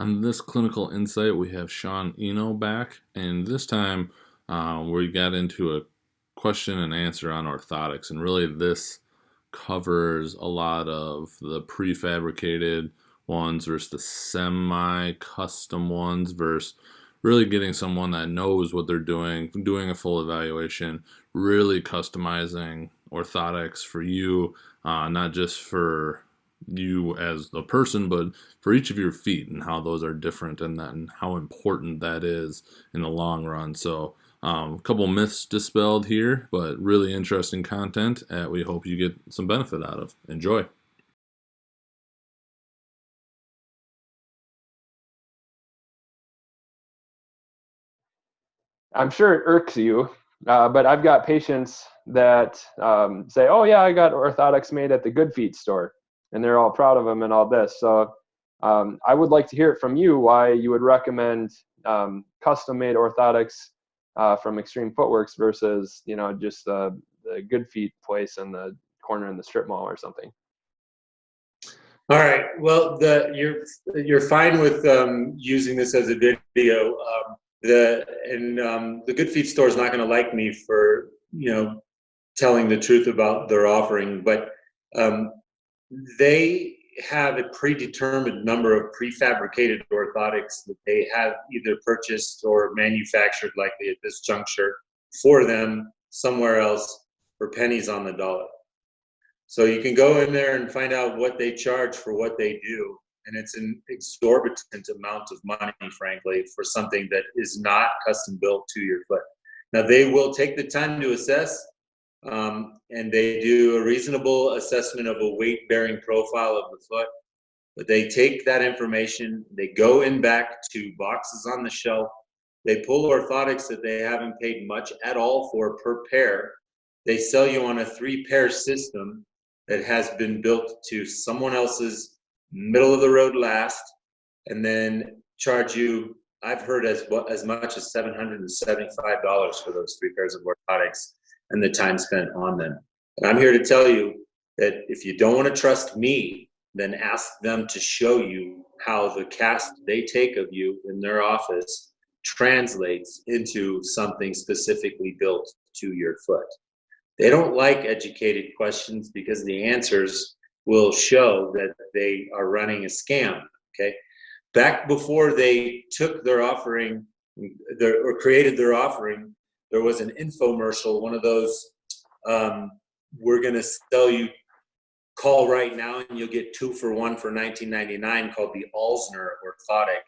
On this Clinical Insight, we have Shawn Eno back, and this time we got into a question and answer on orthotics, and really this covers a lot of the prefabricated ones versus the semi-custom ones versus really getting someone that knows what they're doing a full evaluation, really customizing orthotics for you, not just for you as a person, but for each of your feet and how those are different and then how important that is in the long run. So, a couple myths dispelled here, but really interesting content that we hope you get some benefit out of. Enjoy. I'm sure it irks you, but I've got patients that say, "Oh yeah, I got orthotics made at the Good Feet store," and they're all proud of them and all this. So I would like to hear it from you why you would recommend custom-made orthotics from Xtreme Footwerks versus just the Good Feet place in the corner in the strip mall or something. All right. Well, you're fine with using this as a video. The Good Feet store is not going to like me for telling the truth about their offering, but they have a predetermined number of prefabricated orthotics that they have either purchased or manufactured, likely at this juncture, for them somewhere else for pennies on the dollar. So you can go in there and find out what they charge for what they do. And it's an exorbitant amount of money, frankly, for something that is not custom built to your foot. Now, they will take the time to assess, and they do a reasonable assessment of a weight-bearing profile of the foot. But they take that information, they go in back to boxes on the shelf, they pull orthotics that they haven't paid much at all for per pair. They sell you on a 3-pair system that has been built to someone else's middle of the road last, and then charge you, I've heard as much as $775 for those 3 pairs of orthotics and the time spent on them. And I'm here to tell you that if you don't want to trust me, then ask them to show you how the cast they take of you in their office translates into something specifically built to your foot. They don't like educated questions because the answers will show that they are running a scam, okay? Back before they took their offering or created their offering, there was an infomercial, one of those, we're gonna sell you, call right now and you'll get 2 for 1 for $19.99, called the Alzner orthotic.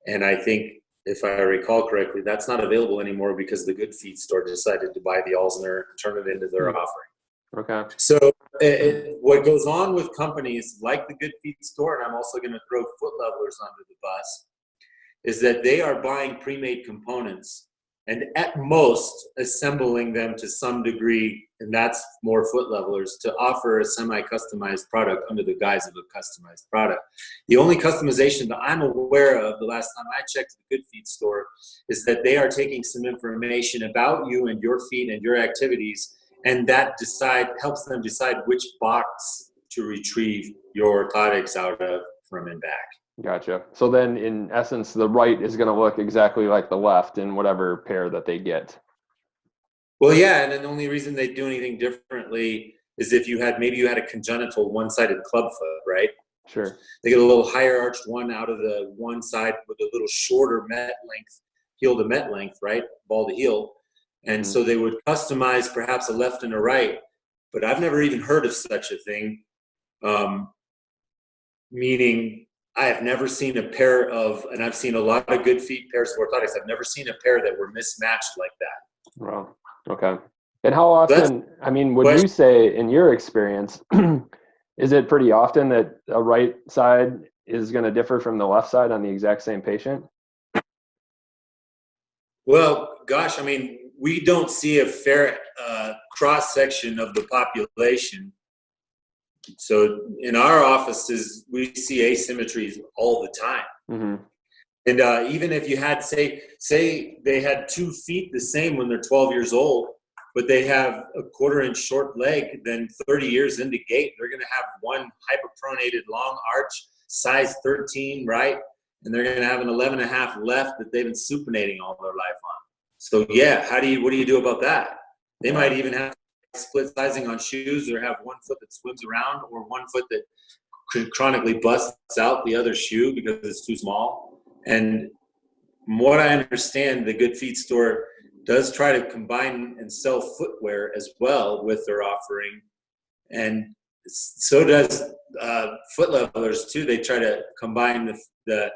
And I think, if I recall correctly, that's not available anymore because the Good Feet store decided to buy the Alzner and turn it into their offering. Okay. So what goes on with companies like the Good Feet store, and I'm also going to throw Foot Levelers under the bus, is that they are buying pre-made components and at most assembling them to some degree, and that's more Foot Levelers, to offer a semi-customized product under the guise of a customized product. The only customization that I'm aware of, the last time I checked the Good Feet store, is that they are taking some information about you and your feet and your activities, and that helps them decide which box to retrieve your orthotics out of from and back. Gotcha. So then, in essence, the right is going to look exactly like the left in whatever pair that they get. Well, yeah, and then the only reason they do anything differently is if maybe you had a congenital one-sided club foot, right? Sure. They get a little higher arched one out of the one side with a little shorter met length, heel to met length, right? Ball to heel. And so they would customize perhaps a left and a right, but I've never even heard of such a thing. Meaning I have never seen a pair of, and I've seen a lot of Good Feet pairs of orthotics, I've never seen a pair that were mismatched like that. Wow. Okay. And how often, would you say in your experience, is it pretty often that a right side is going to differ from the left side on the exact same patient? Well, gosh, we don't see a fair cross-section of the population. So in our offices, we see asymmetries all the time. Mm-hmm. And even if you had, say they had 2 feet the same when they're 12 years old, but they have a 1/4 inch short leg, then 30 years into gait, they're going to have one hyperpronated long arch, size 13, right? and they're going to have an 11.5 left that they've been supinating all their life on. So yeah, what do you do about that? They might even have split sizing on shoes, or have one foot that swims around, or one foot that chronically busts out the other shoe because it's too small. And from what I understand, the Good Feet store does try to combine and sell footwear as well with their offering. And so does Foot Levelers too. They try to combine the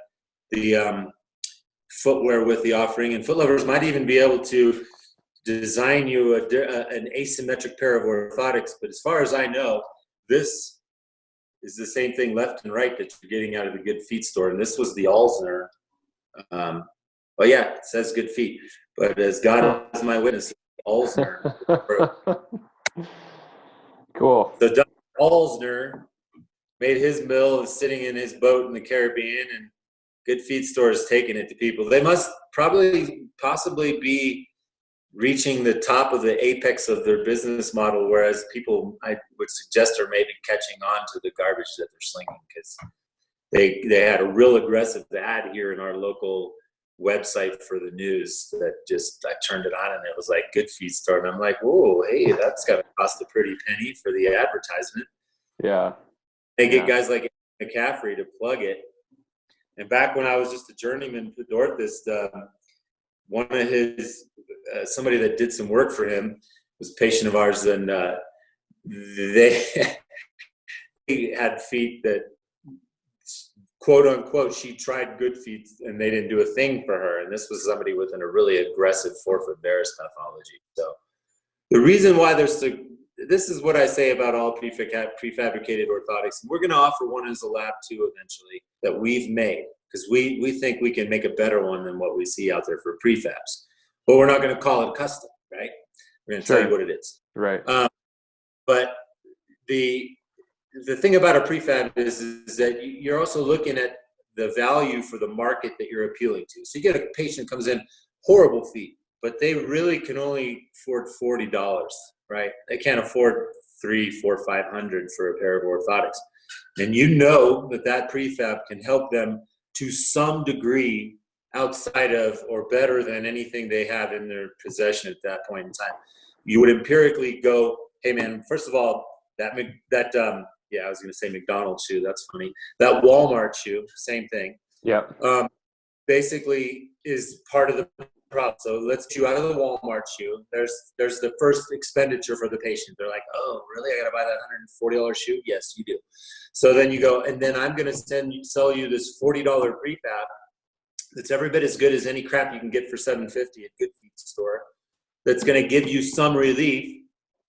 footwear with the offering. And Foot Levelers might even be able to design you an asymmetric pair of orthotics. But as far as I know, this is the same thing left and right that you're getting out of the Good Feet store. And this was the Alzner. Well, yeah, it says Good Feet, but as God is my witness, Alzner. Cool. So Dr. Alzner made his mill sitting in his boat in the Caribbean, and Good Feet store is taking it to people. They must possibly be reaching the top of the apex of their business model, whereas people, I would suggest, are maybe catching on to the garbage that they're slinging, because they had a real aggressive ad here in our local website for the news that I turned it on and it was like Good Feet store, and I'm like, whoa, hey, that's got to cost a pretty penny for the advertisement. Yeah. They get guys like McCaffrey to plug it. And back when I was just a journeyman orthotist, one of his somebody that did some work for him was a patient of ours, and they had feet that, quote unquote, she tried Good Feet and they didn't do a thing for her. And this was somebody with a really aggressive forefoot varus pathology. So the reason why this is what I say about all prefabricated orthotics. And we're going to offer one as a lab too eventually that we've made, because we think we can make a better one than what we see out there for prefabs. But we're not going to call it custom, right? We're going to tell you what it is. Right. But the thing about a prefab is that you're also looking at the value for the market that you're appealing to. So you get a patient comes in, horrible feet, but they really can only afford $40, right? They can't afford $300, $400, $500 for a pair of orthotics. And you know that prefab can help them to some degree outside of or better than anything they have in their possession at that point in time. You would empirically go, hey man, first of all, I was going to say McDonald's shoe. That's funny. That Walmart shoe, same thing. Yeah. Basically is part of the problem. So let's get you out of the Walmart shoe. There's the first expenditure for the patient. They're like, oh, really? I got to buy that $140 shoe? Yes, you do. So then you go, and then I'm going to sell you this $40 prefab that's every bit as good as any crap you can get for $750 at Good Feet store. That's going to give you some relief.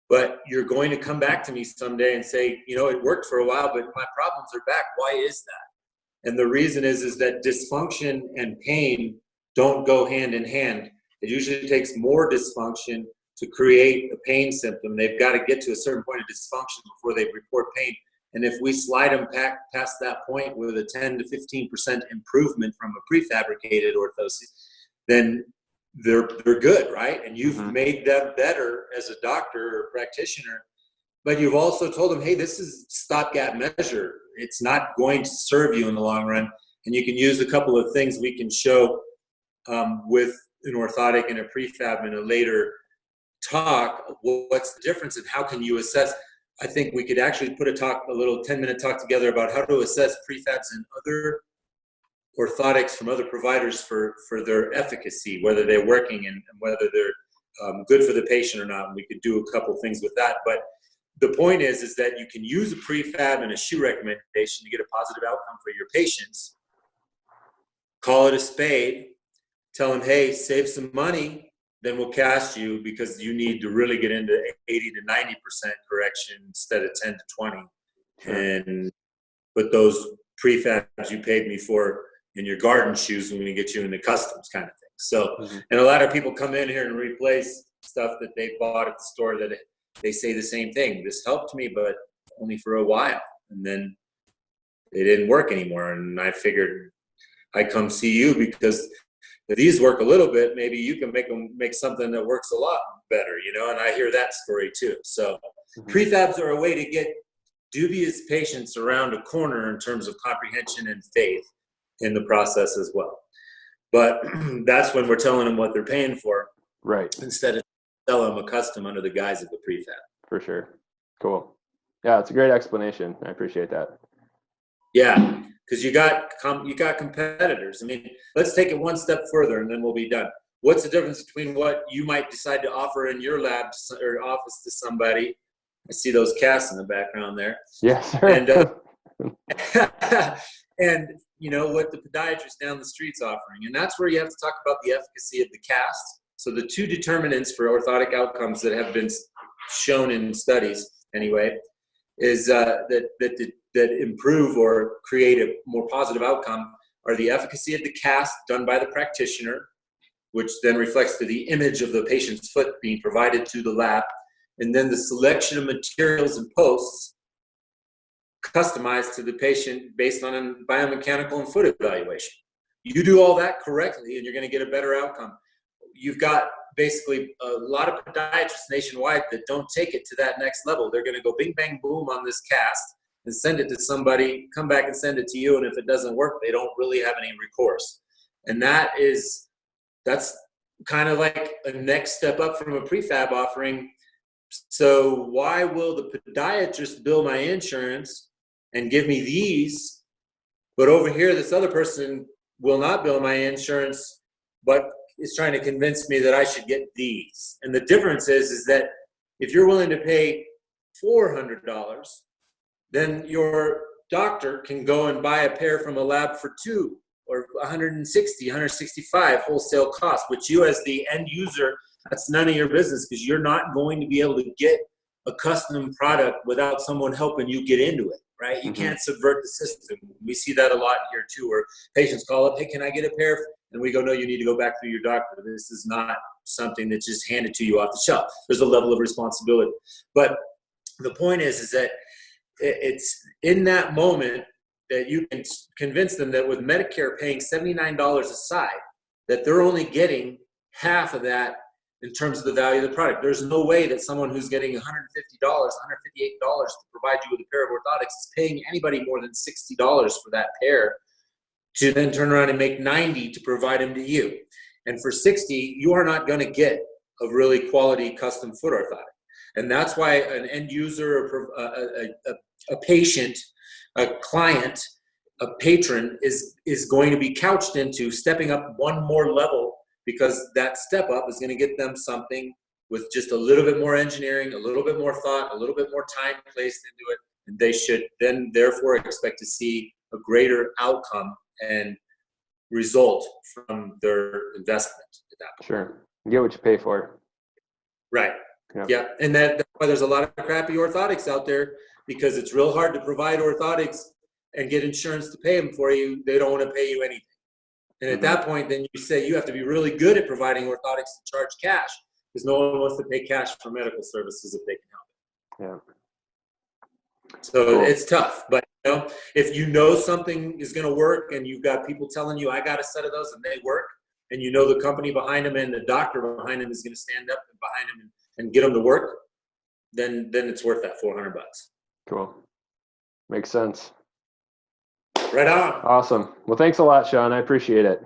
But you're going to come back to me someday and say, it worked for a while, but my problems are back. Why is that? And the reason is that dysfunction and pain don't go hand in hand. It usually takes more dysfunction to create a pain symptom. They've got to get to a certain point of dysfunction before they report pain. And if we slide them past that point with a 10 to 15% improvement from a prefabricated orthosis, then they're good, right? And you've made them better as a doctor or practitioner, but you've also told them, hey, this is stopgap measure. It's not going to serve you in the long run. And you can use a couple of things we can show with an orthotic and a prefab in a later talk. What's the difference and how can you assess? I think we could actually put a little 10-minute talk together about how to assess prefabs and other orthotics from other providers for their efficacy, whether they're working and whether they're good for the patient or not. And we could do a couple things with that. But the point is that you can use a prefab and a shoe recommendation to get a positive outcome for your patients. Call it a spade. Tell them, hey, save some money. Then we'll cast you because you need to really get into 80 to 90% correction instead of 10 to 20. Sure. And put those prefabs you paid me for in your garden shoes when we get you into customs kind of thing. So, and a lot of people come in here and replace stuff that they bought at the store that they say the same thing. This helped me, but only for a while. And then it didn't work anymore. And I figured I'd come see you because if these work a little bit, maybe you can make something that works a lot better, and I hear that story too. So prefabs are a way to get dubious patients around a corner in terms of comprehension and faith. in the process as well. But that's when we're telling them what they're paying for, Right. instead of selling them a custom under the guise of a prefab. For sure. Cool. Yeah, it's a great explanation. I appreciate that. Yeah, because you got competitors. I mean, let's take it one step further, and then we'll be done. What's the difference between what you might decide to offer in your lab or office to somebody? I see those casts in the background there. Yes, sir. And you know what the podiatrist down the street's offering, and that's where you have to talk about the efficacy of the cast. So the two determinants for orthotic outcomes that have been shown in studies, anyway, is that improve or create a more positive outcome are the efficacy of the cast done by the practitioner, which then reflects to the image of the patient's foot being provided to the lab, and then the selection of materials and posts customized to the patient based on a biomechanical and foot evaluation. You do all that correctly, and you're going to get a better outcome. You've got basically a lot of podiatrists nationwide that don't take it to that next level. They're going to go bing, bang, boom on this cast and send it to somebody, come back and send it to you, and if it doesn't work, they don't really have any recourse. And that's kind of like a next step up from a prefab offering. So why will the podiatrist bill my insurance and give me these, but over here this other person will not bill my insurance, but is trying to convince me that I should get these? And the difference is that if you're willing to pay $400, then your doctor can go and buy a pair from a lab for $200 or $160, $165 wholesale cost, which you as the end user, that's none of your business, because you're not going to be able to get a custom product without someone helping you get into it, right? You can't subvert the system. We see that a lot here too, where patients call up, hey, can I get a pair? And we go, no, you need to go back through your doctor. This is not something that's just handed to you off the shelf. There's a level of responsibility. But the point is that it's in that moment that you can convince them that with Medicare paying $79 a side, that they're only getting half of that in terms of the value of the product. There's no way that someone who's getting $150, $158 to provide you with a pair of orthotics is paying anybody more than $60 for that pair to then turn around and make $90 to provide them to you. And for $60, you are not going to get a really quality custom foot orthotic. And that's why an end user, a patient, a client, a patron is going to be couched into stepping up one more level, because that step up is going to get them something with just a little bit more engineering, a little bit more thought, a little bit more time placed into it. And they should then therefore expect to see a greater outcome and result from their investment at that point. Sure. You get what you pay for. Right. Yeah. Yeah. And that's why there's a lot of crappy orthotics out there, because it's real hard to provide orthotics and get insurance to pay them for you. They don't want to pay you anything. And at that point, then you say you have to be really good at providing orthotics to charge cash, because no one wants to pay cash for medical services if they can help it. Yeah. So Cool. It's tough, but you know, if you know something is going to work and you've got people telling you, I got a set of those and they work, and you know the company behind them and the doctor behind them is going to stand up and behind them and get them to work, then it's worth that $400. Cool. Makes sense. Right on. Awesome. Well, thanks a lot, Shawn. I appreciate it.